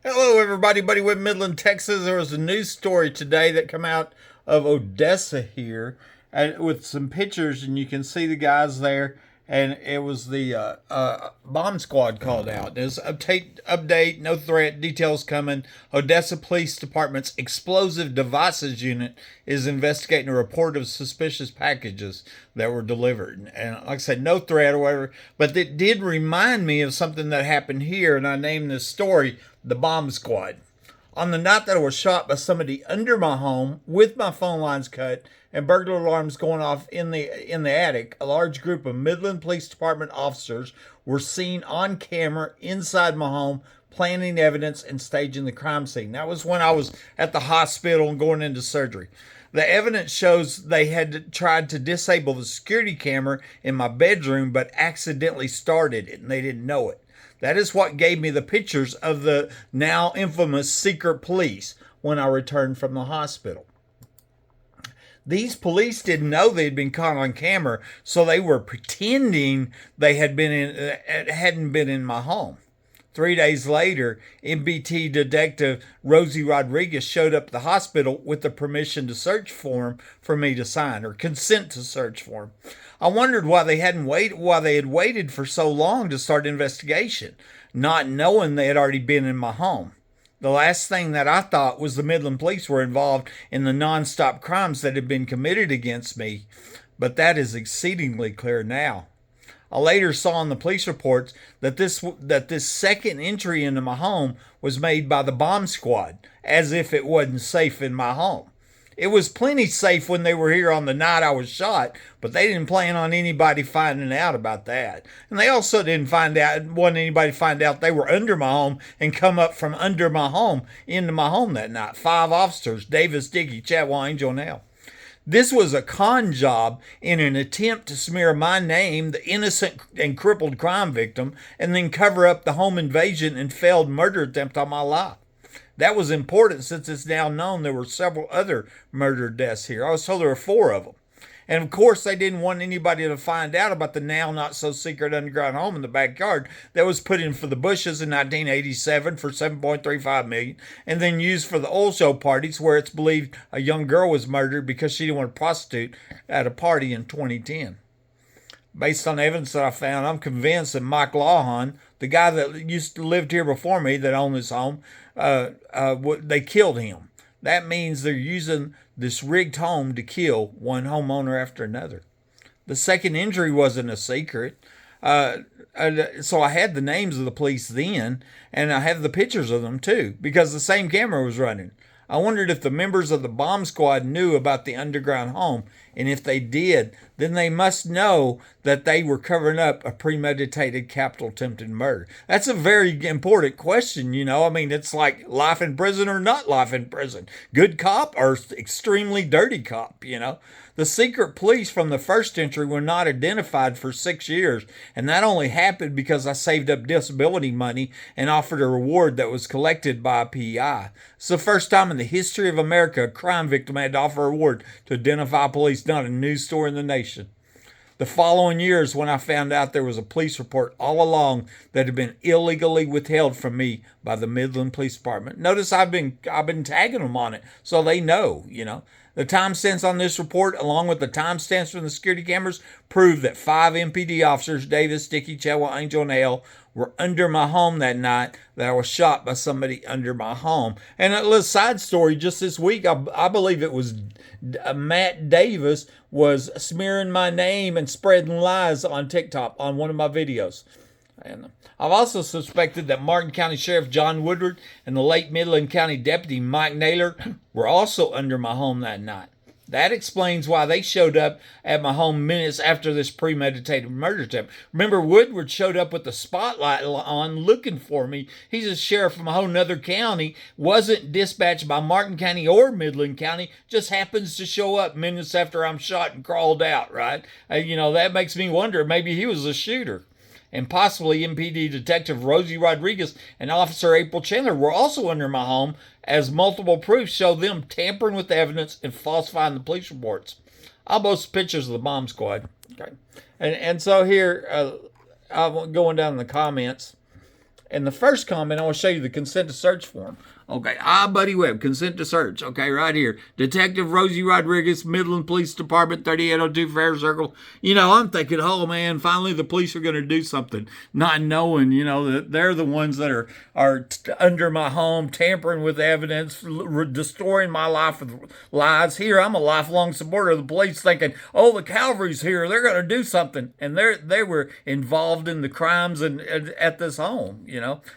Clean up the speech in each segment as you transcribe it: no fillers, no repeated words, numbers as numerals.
Hello, everybody. Buddy with Midland, Texas. There was a news story today that came out of Odessa here, and with some pictures, and you can see the guys there. And it was the bomb squad called out. There's update, no threat, details coming. Odessa Police Department's explosive devices unit is investigating a report of suspicious packages that were delivered. And like I said, no threat or whatever, but it did remind me of something that happened here, and I named this story the bomb squad. On the night that I was shot by somebody under my home with my phone lines cut and burglar alarms going off in the attic, a large group of Midland Police Department officers were seen on camera inside my home planning evidence and staging the crime scene. That was when I was at the hospital and going into surgery. The evidence shows they had tried to disable the security camera in my bedroom but accidentally started it and they didn't know it. That is what gave me the pictures of the now infamous secret police when I returned from the hospital. These police didn't know they'd been caught on camera, so they were pretending they hadn't been in my home. 3 days later, MPD Detective Rosie Rodriguez showed up at the hospital with the permission to search form for me to sign, or consent to search form. I wondered why they had waited for so long to start investigation, not knowing they had already been in my home. The last thing that I thought was the Midland police were involved in the non-stop crimes that had been committed against me, but that is exceedingly clear now. I later saw in the police reports that this second entry into my home was made by the bomb squad, as if it wasn't safe in my home. It was plenty safe when they were here on the night I was shot, but they didn't plan on anybody finding out about that. And they also didn't want anybody to find out they were under my home and come up from under my home into my home that night. 5 officers, Davis, Dickey, Chatwell, Angel, and Hale. This was a con job in an attempt to smear my name, the innocent and crippled crime victim, and then cover up the home invasion and failed murder attempt on my life. That was important since it's now known there were several other murder deaths here. I was told there were 4 of them. And of course, they didn't want anybody to find out about the now not so secret underground home in the backyard that was put in for the Bushes in 1987 for $7.35 million, and then used for the oil show parties where it's believed a young girl was murdered because she didn't want to prostitute at a party in 2010. Based on evidence that I found, I'm convinced that Mike Lawhon, the guy that used to lived here before me that owned this home, they killed him. That means they're using this rigged home to kill one homeowner after another. The second injury wasn't a secret. So I had the names of the police then, and I have the pictures of them too, because the same camera was running. I wondered if the members of the bomb squad knew about the underground home, and if they did, then they must know that they were covering up a premeditated capital attempted murder. That's a very important question, you know. I mean, it's like life in prison or not life in prison. Good cop or extremely dirty cop, you know. The secret police from the first entry were not identified for 6 years, and that only happened because I saved up disability money and offered a reward that was collected by a PI. It's the first time in the history of America a crime victim had to offer a reward to identify police, not a news story in the nation. The following years, when I found out there was a police report all along that had been illegally withheld from me by the Midland Police Department. Notice I've been tagging them on it so they know, you know. The timestamps on this report, along with the timestamps from the security cameras, prove that 5 MPD officers, Davis, Dickey, Chatwell, Angel, and Hale, were under my home that night that I was shot by somebody under my home. And a little side story, just this week, I believe it was Matt Davis was smearing my name and spreading lies on TikTok on one of my videos. And I've also suspected that Martin County Sheriff John Woodward and the late Midland County Deputy Mike Naylor were also under my home that night. That explains why they showed up at my home minutes after this premeditated murder attempt. Remember, Woodward showed up with the spotlight on looking for me. He's a sheriff from a whole nother county, wasn't dispatched by Martin County or Midland County, just happens to show up minutes after I'm shot and crawled out, right? That makes me wonder, maybe he was a shooter. And possibly MPD Detective Rosie Rodriguez and Officer April Chandler were also under my home, as multiple proofs show them tampering with the evidence and falsifying the police reports. I'll post pictures of the bomb squad. Okay, and so here I'm going down in the comments, in the first comment, I want to show you the consent to search form. Okay, Buddy Webb, consent to search. Okay, right here. Detective Rosie Rodriguez, Midland Police Department, 3802 Fair Circle. I'm thinking, oh man, finally the police are going to do something. Not knowing, that they're the ones that are under my home, tampering with evidence, destroying my life with lies. Here, I'm a lifelong supporter of the police, thinking, oh, the cavalry's here, they're going to do something, and they were involved in the crimes and at this home,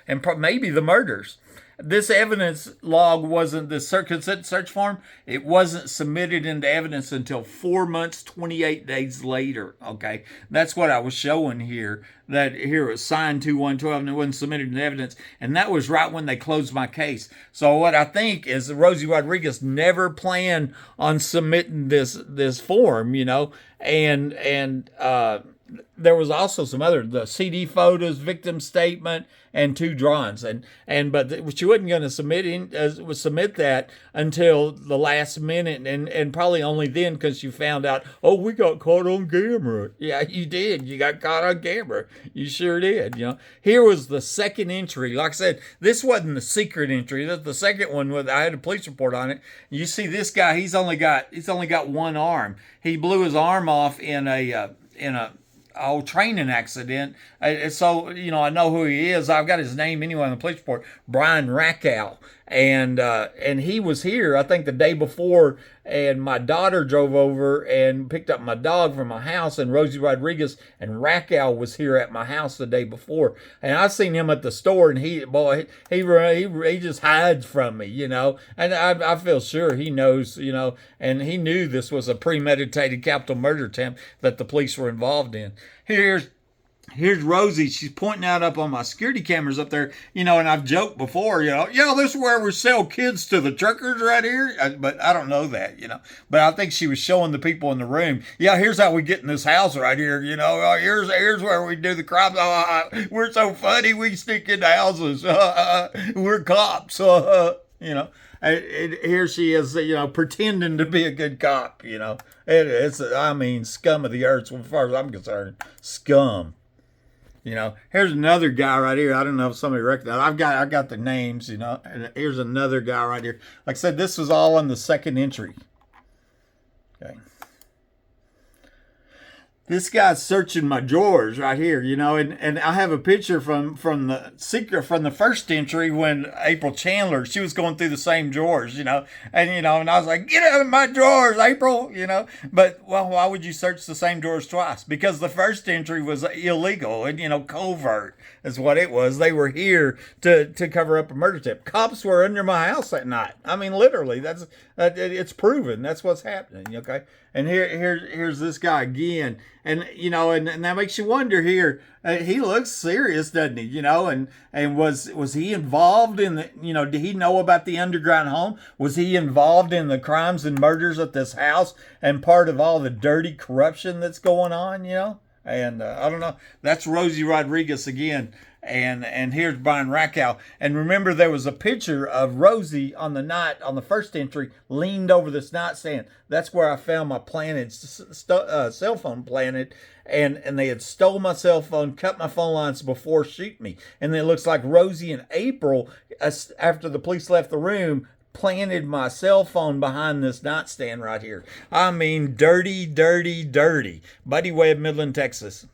and maybe the murders. This evidence log wasn't, the consent search form, it wasn't submitted into evidence until 4 months, 28 days later. Okay, that's what I was showing here. That here it was signed 2/1/12 and it wasn't submitted into evidence, and that was right when they closed my case. So what I think is Rosie Rodriguez never planned on submitting this form, and there was also some the CD photos, victim statement, and 2 drawings, but she wasn't going to submit that until the last minute, and probably only then because you found out, oh, we got caught on camera. Yeah, you did. You got caught on camera. You sure did. Here was the second entry. Like I said, this wasn't the secret entry. That's the second one. I had a police report on it. You see, this guy, he's only got one arm. He blew his arm off in a training accident. So, I know who he is. I've got his name anyway on the police report, Brian Rackow. And he was here, I think, the day before, and my daughter drove over and picked up my dog from my house, and Rosie Rodriguez and Rackow was here at my house the day before. And I seen him at the store, and he just hides from me, and I feel sure he knows, and he knew this was a premeditated capital murder attempt that the police were involved in. Here's Rosie. She's pointing out up on my security cameras up there, and I've joked before, this is where we sell kids to the truckers right here. But I don't know that, But I think she was showing the people in the room, here's how we get in this house right here, here's where we do the crimes. We're so funny, we sneak into houses. We're cops, here she is, pretending to be a good cop, It's, scum of the earth, as far as I'm concerned. Scum. Here's another guy right here. I don't know if somebody recognized. I got the names, and here's another guy right here. Like I said, this was all on the second entry. Okay. This guy's searching my drawers right here, and I have a picture from the first entry when April Chandler, she was going through the same drawers, and I was like, get out of my drawers, April, but why would you search the same drawers twice? Because the first entry was illegal and covert is what it was. They were here to cover up a murder attempt. Cops were under my house that night. Literally, it's proven. That's what's happening. Okay, and here's this guy again. And and that makes you wonder here. He looks serious, doesn't he? And was he involved in the? Did he know about the underground home? Was he involved in the crimes and murders at this house and part of all the dirty corruption that's going on? And I don't know. That's Rosie Rodriguez again. And here's Brian Rackow. And remember, there was a picture of Rosie on the first entry, leaned over this nightstand. That's where I found my planted cell phone planted. And they had stole my cell phone, cut my phone lines before shooting me. And it looks like Rosie and April, after the police left the room, planted my cell phone behind this nightstand right here. Dirty, dirty, dirty. Buddy Webb, Midland, Texas.